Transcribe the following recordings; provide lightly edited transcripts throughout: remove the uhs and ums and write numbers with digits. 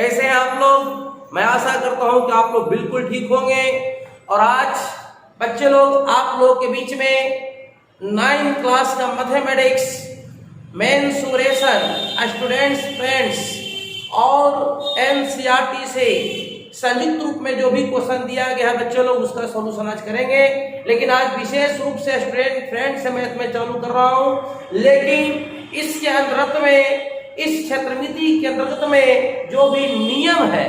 कैसे हैं आप लोग। मैं आशा करता हूं कि आप लोग बिल्कुल ठीक होंगे। और आज बच्चे लोग आप लोग के बीच में 9th क्लास का मैथमेटिक्स मेंसुरेशन स्टूडेंट्स फ्रेंड्स और एनसीईआरटी से संयुक्त रूप में जो भी क्वेश्चन दिया गया है बच्चे लोग उसका सॉल्यूशन आज करेंगे। लेकिन आज विशेष रूप से स्टूडेंट फ्रेंड्स से मैथ में चालू कर रहा हूं, लेकिन इसके अंतर्गत में इस क्षेत्रमिति के अंतर्गत में जो भी नियम है,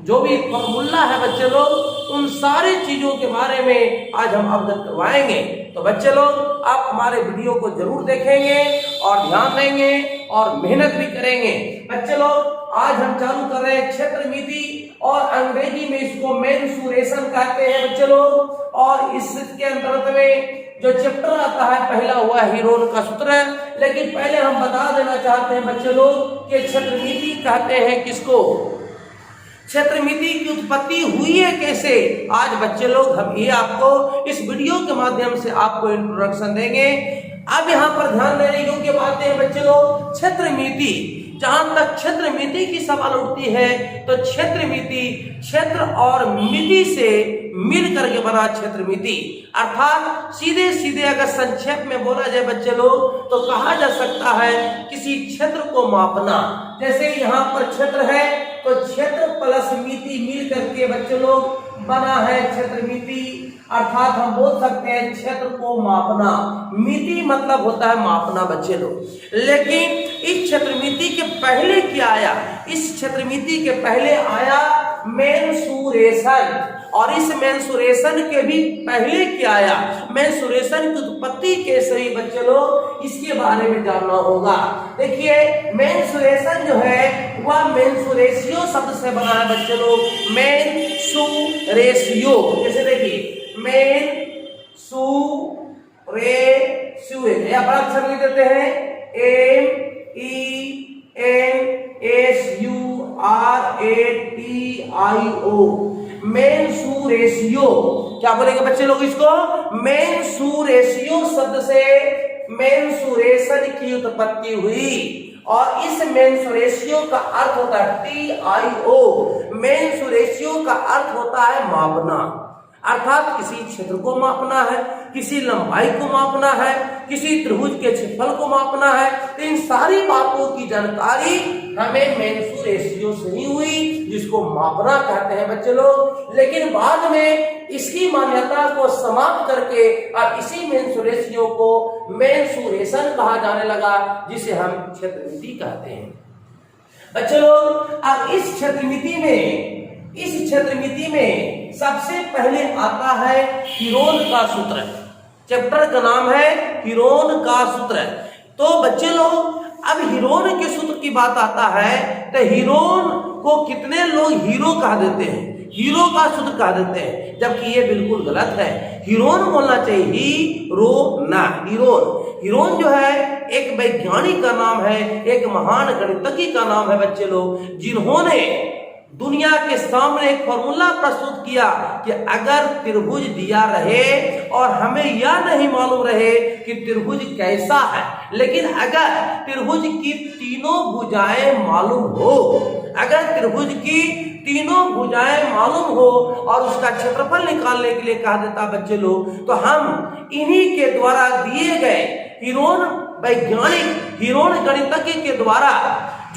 जो भी फॉर्मूला है बच्चे लोग, उन सारी चीजों के बारे में आज हम अवगत करवाएंगे। तो बच्चे लोग आप हमारे वीडियो को जरूर देखेंगे और ध्यान देंगे और मेहनत भी करेंगे। बच्चे लोग आज हम चालू कर रहे हैं क्षेत्रमिति और अंग्रेजी में इसको मेंसुरेशन कहते हैं बच्चे लोग। और इसके अंतर्गत में जो चैप्टर आता है पहला हुआ हीरोन का सूत्र। लेकिन पहले हम बता देना चाहते हैं बच्चे लोग कि क्षेत्रमिति कहते हैं किसको, क्षेत्रमिति की उत्पत्ति हुई है कैसे। आज बच्चे लोग हम ये आपको इस वीडियो के माध्यम से आपको इंट्रोडक्शन देंगे। अब यहाँ पर ध्यान देने योग्य बातें हैं बच्चे लोग। क्षेत्रमिति, जहां तक क्षेत्रमिति की सवाल उठती है तो क्षेत्रमिति क्षेत्र और मिति से मिल करके बना क्षेत्रमिति। अर्थात सीधे सीधे अगर संक्षेप में बोला जाए बच्चे लोग तो कहा जा सकता है किसी क्षेत्र को मापना। जैसे यहाँ पर क्षेत्र है तो क्षेत्र प्लस मिति मिल करके बच्चे लोग बना है क्षेत्रमिति। अर्थात हम बोल सकते हैं क्षेत्र को मापना। मिति मतलब होता है मापना बच्चे लोग। लेकिन इस क्षेत्रमिति के पहले क्या आया, इस क्षेत्रमिति के पहले आया मेंसुरेशन। और इस मेंसुरेशन के भी पहले क्या आया, मेंसुरेशन की उत्पत्ति कैसे हुई बच्चे लोग, इसके बारे में जानना होगा। देखिए मेंसुरेशन जो है वह मेंसुरेशियो शब्द से बना है बच्चे लोग। मेंसुरेशियो कैसे, देखिए मेंसुरेशियो या बड़ा अक्षर लिख देते हैं MENSURATIO मेंसुरेशियो। क्या बोलेंगे बच्चे लोग इसको, मेंसुरेशियो शब्द से मेंसुरेशन की उत्पत्ति हुई। और इस मेंसुरेशियो का अर्थ होता है TIO। मेंसुरेशियो का अर्थ होता है मापना। अर्थात किसी क्षेत्र को मापना है, किसी लंबाई को मापना है, किसी त्रिभुज के क्षेत्रफल को मापना है। तो इन सारी बातों की जानकारी हमें मेंसुरेशियो से ही हुई, जिसको मापना कहते हैं बच्चे लोग। लेकिन बाद में इसकी मान्यता को समाप्त करके अब इसी मेंसुरेशियो को मेंसुरेशन कहा जाने लगा, जिसे हम क्षेत्रमिति कहते हैं बच्चे लोग। अब इस क्षेत्रमिति में सबसे पहले आता है हीरोन का सूत्र। चैप्टर का नाम है हीरोन का सूत्र। तो बच्चे लोग अब हीरोन के सूत्र की बात आता है तो हीरोन को कितने लोग हीरो कह देते हैं, हीरो का सूत्र कह देते हैं, जबकि ये बिल्कुल गलत है। हीरोन बोलना चाहिए, हीरो ना हीरोन। हीरोन जो है एक वैज्ञानिक का नाम है, एक महान गणितज्ञ का नाम है बच्चे लोग, जिन्होंने दुनिया के सामने एक फॉर्मूला प्रस्तुत किया कि अगर त्रिभुज दिया रहे और हमें यह नहीं मालूम रहे कि त्रिभुज कैसा है, लेकिन अगर त्रिभुज की तीनों भुजाएं मालूम हो, अगर त्रिभुज की तीनों भुजाएं मालूम हो और उसका क्षेत्रफल निकालने के लिए कहा देता बच्चे लोग, तो हम इन्हीं के द्वारा दिए गए हीरोन वैज्ञानिक, हीरोन गणितज्ञ के द्वारा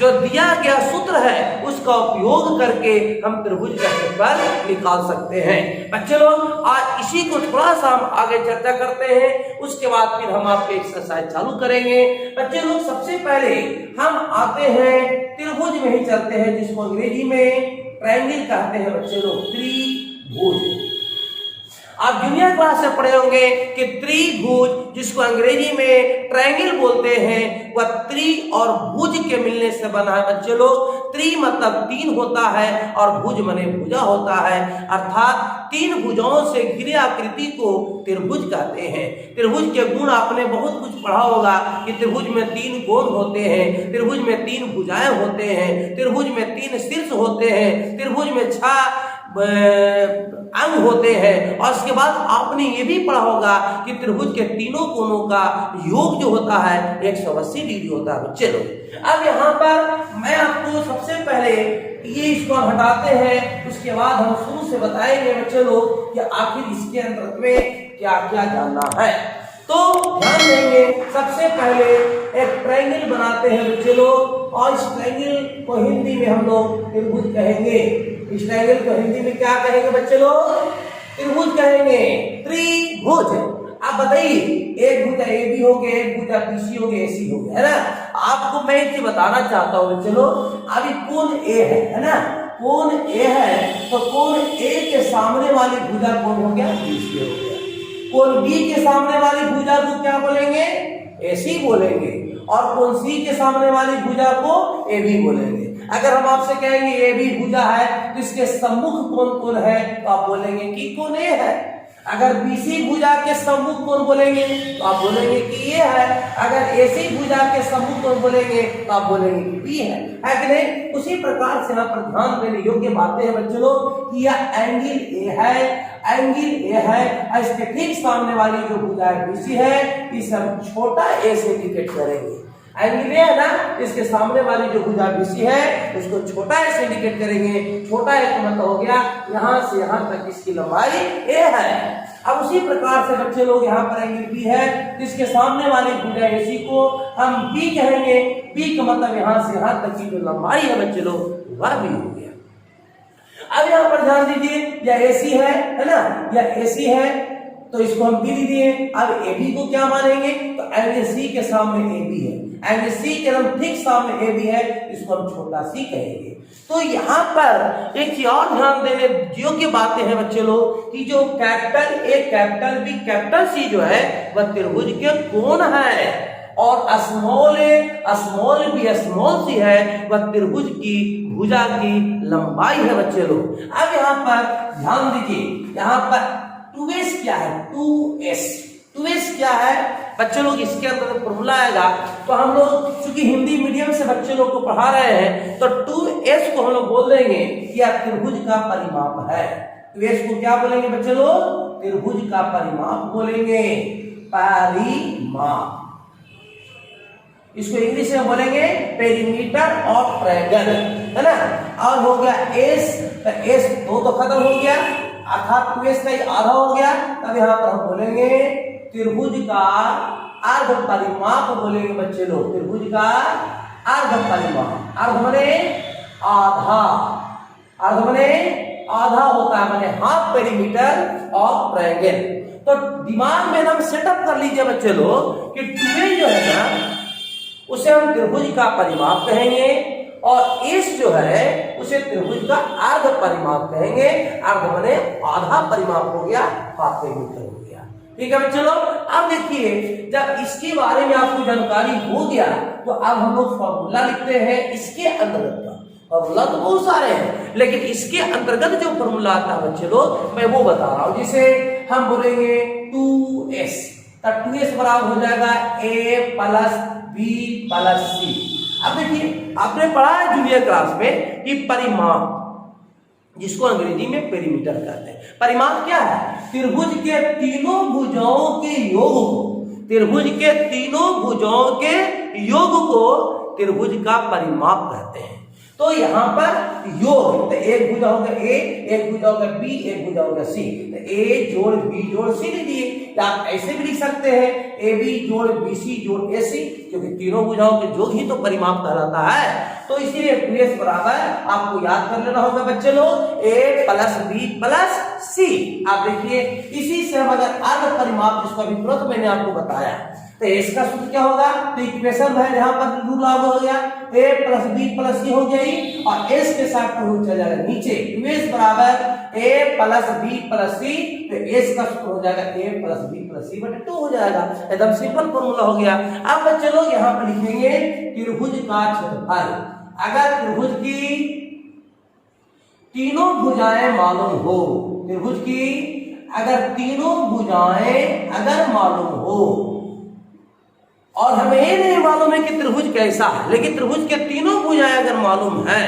जो दिया गया सूत्र है उसका उपयोग करके हम त्रिभुज का क्षेत्रफल निकाल सकते हैं बच्चे लोग। आज इसी को थोड़ा सा हम आगे चर्चा करते हैं, उसके बाद फिर हम आपके एक्सरसाइज चालू करेंगे बच्चे लोग। सबसे पहले हम आते हैं त्रिभुज में ही चलते हैं, जिसको अंग्रेजी में ट्रायंगल कहते हैं बच्चे लोग, त्रिभुज। आप जूनियर क्लास से पढ़े होंगे कि त्रिभुज, जिसको अंग्रेजी में ट्रायंगल बोलते हैं, वह त्रि और भुज के मिलने से बना है बच्चे लोग। त्रि मतलब तीन होता है और भुज माने भुजा होता है। अर्थात तीन भुजाओं से घिरे आकृति को त्रिभुज कहते हैं। त्रिभुज के गुण आपने बहुत कुछ पढ़ा होगा कि त्रिभुज में 3 कोण होते हैं, त्रिभुज में 3 भुजाएं होते हैं, त्रिभुज में 3 शीर्ष होते हैं, त्रिभुज में 6 अंग होते हैं। और उसके बाद आपने ये भी पढ़ा होगा कि त्रिभुज के तीनों कोणों का योग जो होता है 180 डिग्री होता है। चलो अब यहाँ पर मैं आपको सबसे पहले ये इसको हटाते हैं, उसके बाद हम शुरू से बताएंगे बच्चे लोग कि आखिर इसके अंतर्गत में क्या क्या जानना है। तो ध्यान देंगे, सबसे पहले एक ट्रायंगल बनाते हैं बच्चे लोग, और इस ट्रायंगल को हिंदी में हम लोग त्रिभुज कहेंगे। इस ट्रायंगल को हिंदी में क्या कहेंगे बच्चे लोग? त्रिभुज कहेंगे, त्रिभुज। आप बताइए, एक भुजा ए बी हो गया, एक भुजा बी सी हो गया, ए सी हो गया, है ना। आपको मैं एक चीज बताना चाहता हूँ बच्चे लोग, अभी कोण ए है ना, कोण ए है, तो कोण ए के सामने वाली भुजा कौन हो गया? बी सी हो गया। कोण बी के सामने वाली भुजा को क्या बोलेंगे? एसी बोलेंगे। और कोण सी के सामने वाली भुजा को ए बी बोलेंगे। अगर हम आपसे कहेंगे ए बी भुजा है तो इसके सम्मुख कौन कौन है, तो आप बोलेंगे कि कोण ए है। अगर बीसी भुजा के सम्मुख कौन बोलेंगे तो आप बोलेंगे कि ये है। अगर एसी भुजा के सम्मुख कौन बोलेंगे तो आप बोलेंगे कि बी है कि नहीं। उसी प्रकार से यहाँ पर ध्यान देने योग्य बातें हैं बच्चों लोग कि यह एंगल ए है, एंगल ए है, इसके ठीक सामने वाली जो भुजा बीसी है इसे हम छोटा ए से इंडिकेट करेंगे। एंगल ए है ना, इसके सामने वाली जो भुजा बीसी है उसको छोटा ए से इंडिकेट करेंगे। छोटा ए का मतलब हो गया यहां से यहां तक इसकी लंबाई ए है। अब उसी प्रकार से बच्चे लोग यहाँ पर एंगल बी है, इसके सामने वाली भुजा एसी को हम बी कहेंगे। बी का मतलब यहां से यहां तक की जो लंबाई है बच्चे लोग वह बी हो गया। अब यहाँ पर ध्यान दीजिए, यह एसी है ना, यह एसी है तो इसको हम बी दिए। अब ए बी को क्या मानेंगे? तो एंगल सी के सामने ए बी है, एंगल सी के हम ठीक सामने ए बी है, इसको हम छोटा सी कहेंगे। तो यहाँ पर एक चीज और ध्यान देने योग्य बातें हैं बच्चे लोग कि जो capital A, capital B, capital C जो है वह त्रिभुज के कोण है, और small A, small B, small C है वह त्रिभुज की भुजा की लंबाई है बच्चे लोग। अब यहाँ पर ध्यान दीजिए, यहाँ पर 2s क्या है? 2s क्या है बच्चे लोग? इसके अंदर फॉर्मूला आएगा। तो हम लोग चूंकि हिंदी मीडियम से बच्चे लोग को पढ़ा रहे हैं तो 2s को हम लोग बोल देंगे कि यह त्रिभुज का परिमाप है। 2s को क्या बोलेंगे बच्चे लोग? त्रिभुज का परिमाप बोलेंगे, परिमाप। इसको इंग्लिश में बोलेंगे पेरीमीटर ऑफ ट्रायंगल, है ना। और हो गया एस, तो एस दो तो खत्म हो गया, अर्थात 2s का आधा हो गया। तब यहाँ पर हम बोलेंगे त्रिभुज का अर्ध परिमाप बोलेंगे बच्चे लोग, त्रिभुज का अर्ध परिमाप। अर्ध माने आधा, अर्ध माने आधा होता है, माने हाफ पेरीमीटर ऑफ ट्रायंगल। तो दिमाग में हम सेटअप कर लीजिए बच्चे लोग कि 2a जो है ना उसे हम त्रिभुज का परिमाप कहेंगे, और इस जो है उसे त्रिभुज का अर्ध परिमाप कहेंगे। अर्ध माने आधा परिमाप हो गया, हाफ पेरीमीटर हो गया। ठीक है बच्चों लोग। अब देखिए, जब इसके बारे में आपको जानकारी हो गया तो अब हम लोग फॉर्मूला लिखते हैं इसके अंतर्गत का। फॉर्मूला तो बहुत सारे हैं, लेकिन इसके अंतर्गत जो फॉर्मूला आता है बच्चे लोग मैं वो बता रहा हूं। जिसे हम बोलेंगे 2s, तो 2s बराबर हो जाएगा a plus b plus c। अब देखिए, आपने पढ़ा है जूनियर क्लास में कि परिमाप, जिसको अंग्रेजी में पेरीमीटर कहते हैं। परिमाप क्या है? त्रिभुज के तीनों भुजाओं के योग को, त्रिभुज के तीनों भुजाओं के योग को त्रिभुज का परिमाप कहते हैं। तो यहाँ पर योग, तो एक भुजा होगा ए, एक भुजा होगा बी, एक भुजा होगा सी। तो ए जोड़ बी जोड़ सी लिख दिए। आप ऐसे भी लिख सकते हैं ए बी जोड़ बी सी जोड़ ए सी, क्योंकि तीनों भुजाओं के योग ही तो परिमाप कहलाता है। तो इसीलिए 2s बराबर आपको याद कर लेना होगा बच्चे लोग a प्लस बी प्लस सी। आप देखिए, इसी से हम अगर अर्ध परिमाप, जिसको अभी तुरंत मैंने आपको बताया, तो इसका सूत्र क्या होगा? तो इक्वेशन है यहाँ पर रूल लागू हो गया, a प्लस बी प्लस सी हो गई, और s के साथ रूल चल जाएगा नीचे। 2s बराबर a प्लस बी प्लस सी, तो s का सूत्र हो जाएगा a प्लस बी प्लस सी बटे 2 हो जाएगा। एकदम सिंपल फॉर्मूला हो गया। अब बच्चे लोग यहाँ पर लिखेंगे त्रिभुज का क्षेत्रफल। अगर त्रिभुज की तीनों भुजाएं मालूम हो, त्रिभुज की अगर तीनों भुजाएं अगर मालूम हो, और हमें ये नहीं मालूम है कि त्रिभुज कैसा है, लेकिन त्रिभुज के तीनों भुजाएं अगर मालूम है,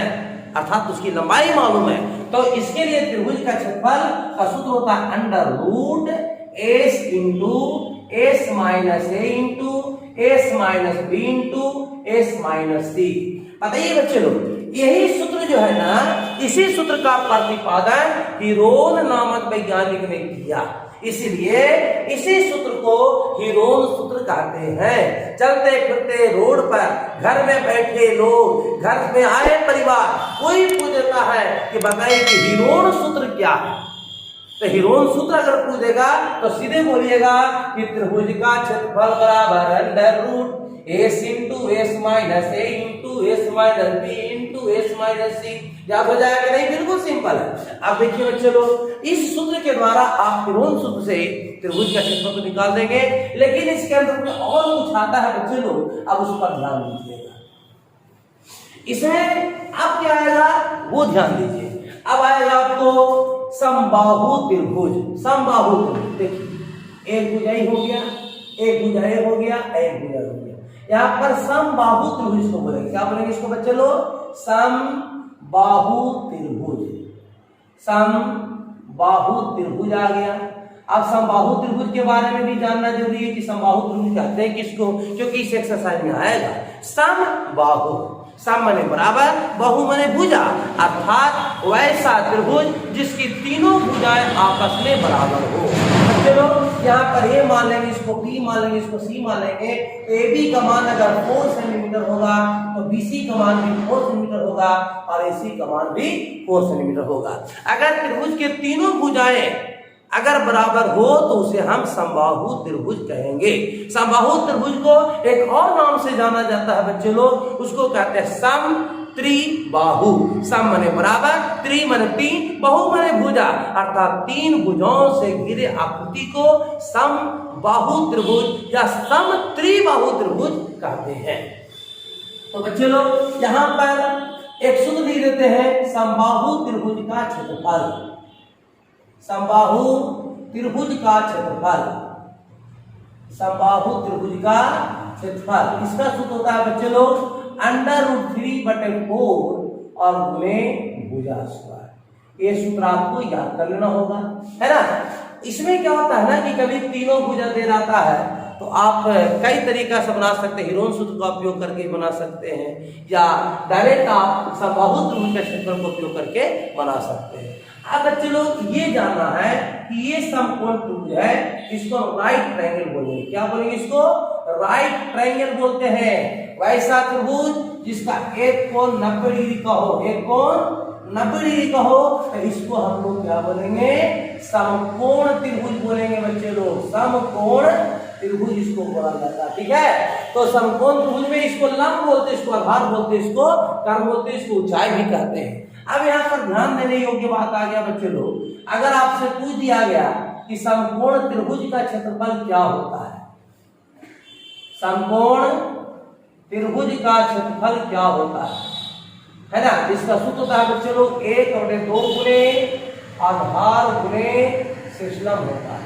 अर्थात उसकी लंबाई मालूम है, तो इसके लिए त्रिभुज का क्षेत्रफल का सूत्र होता है under root S into S minus A into S minus B into S minus C. बताइए बच्चे लोग, यही सूत्र जो है ना, इसी सूत्र का प्रतिपादन हीरोन नामक वैज्ञानिक ने किया, इसलिए इसी सूत्र को हीरोन सूत्र कहते हैं। चलते फिरते रोड पर, घर में बैठे लोग, घर में आए परिवार, कोई पूछता है कि बताइए कि हीरोन सूत्र क्या है, तो हीरोन सूत्र अगर पूछेगा तो सीधे बोलिएगा कि त्रिभुज का क्षेत्रफल बराबर under root S into S minus A into S minus B into S minus C. याद हो जाएगा? नहीं, बिल्कुल सिंपल है। अब देखिए बच्चे लोग, इस सूत्र के द्वारा आप हीरोन सूत्र से त्रिभुज का क्षेत्रफल को निकाल देंगे, लेकिन इसके अंदर में और कुछ आता है बच्चे लोग, अब उस पर ध्यान दीजिएगा। इसमें अब क्या आएगा वो ध्यान दीजिए। अब आएगा आपको समबाहु त्रिभुज। समबाहु त्रिभुज देखिए, एक भुजाई हो गया, एक भुजाएं हो गया, एक भुजा हो गया। यहाँ पर समबाहु त्रिभुज को बोलेंगे। क्या बोलेंगे इसको बच्चे लोग? समबाहु त्रिभुज। समबाहु त्रिभुज आ गया। अब समबाहु त्रिभुज के बारे में भी जानना जरूरी है कि समबाहु त्रिभुज कहते हैं किसको, क्योंकि इस एक्सरसाइज में आएगा। समबाहु, सम माने बराबर, बाहु माने भुजा, अर्थात वैसा त्रिभुज जिसकी तीनों भुजाएं आपस में बराबर हो। चलो यहाँ पर ए मान लेंगे, इसको बी मान लेंगे, इसको सी मान लेंगे। ए बी का मान अगर 4 सेंटीमीटर होगा तो बी सी का मान भी 4 सेंटीमीटर होगा और ए सी का मान भी 4 सेंटीमीटर होगा। अगर त्रिभुज के तीनों भुजाएं अगर बराबर हो तो उसे हम समबाहु त्रिभुज कहेंगे। समबाहु त्रिभुज को एक और नाम से जाना जाता है बच्चे लोग, उसको कहते हैं सम त्रिबाहु। सम माने बराबर, त्रि माने तीन, बाहु माने भुजा, अर्थात तीन भुजाओं से घिरे आकृति को समबाहु त्रिभुज या सम त्रिबाहु त्रिभुज कहते हैं। तो बच्चे लोग यहाँ पर एक सूत्र लिख देते हैं, समबाहु त्रिभुज का क्षेत्रफल। समबाहु त्रिभुज का क्षेत्रफल, समबाहु त्रिभुज का क्षेत्रफल, इसका सूत्र होता है बच्चे लोग अंडर रूट 3/4 और गुणे भुजा स्क्वायर। ये सूत्र आपको याद कर लेना होगा, है ना। इसमें क्या होता है ना कि कभी तीनों भुजा दे जाता है तो आप कई तरीका से बना सकते हैं, हीरोन सूत्र का उपयोग करके बना सकते हैं, या डायरेक्ट आप समबाहु त्रिभुज के क्षेत्रफल का उपयोग करके बना सकते हैं। अब बच्चे लोग ये जानना है कि ये समकोण त्रिभुज है, इसको राइट ट्रायंगल बोलेंगे। क्या बोलेंगे इसको? राइट ट्रायंगल बोलते हैं। वैसा त्रिभुज जिसका एक कोण 90 डिग्री का हो, एक कोण 90 डिग्री का हो, तो इसको हम लोग क्या बोलेंगे? समकोण त्रिभुज बोलेंगे बच्चे लोग। समकोण त्रिभुज इसको बोला जाता है, ठीक है। तो समकोण त्रिभुज में इसको लंब बोलते, इसको आधार बोलते, इसको कर्म बोलते, इसको ऊंचाई भी कहते हैं। अब यहाँ पर ध्यान देने योग्य बात आ गया बच्चे लोग, अगर आपसे पूछ दिया गया कि समकोण त्रिभुज का क्षेत्रफल क्या होता है, समकोण त्रिभुज का क्षेत्रफल क्या होता है ना, इसका सूत्र होता है बच्चे लोग 1/2 गुणे आधार गुणे शीर्षलंब होता है,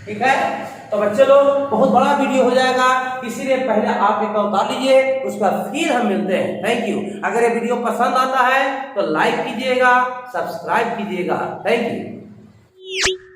ठीक है। तो बच्चे लोग बहुत बड़ा वीडियो हो जाएगा, इसीलिए पहले आप एक उतार लीजिए, उसका फिर हम मिलते हैं। Thank you. अगर ये वीडियो पसंद आता है तो लाइक कीजिएगा, सब्सक्राइब कीजिएगा। Thank you.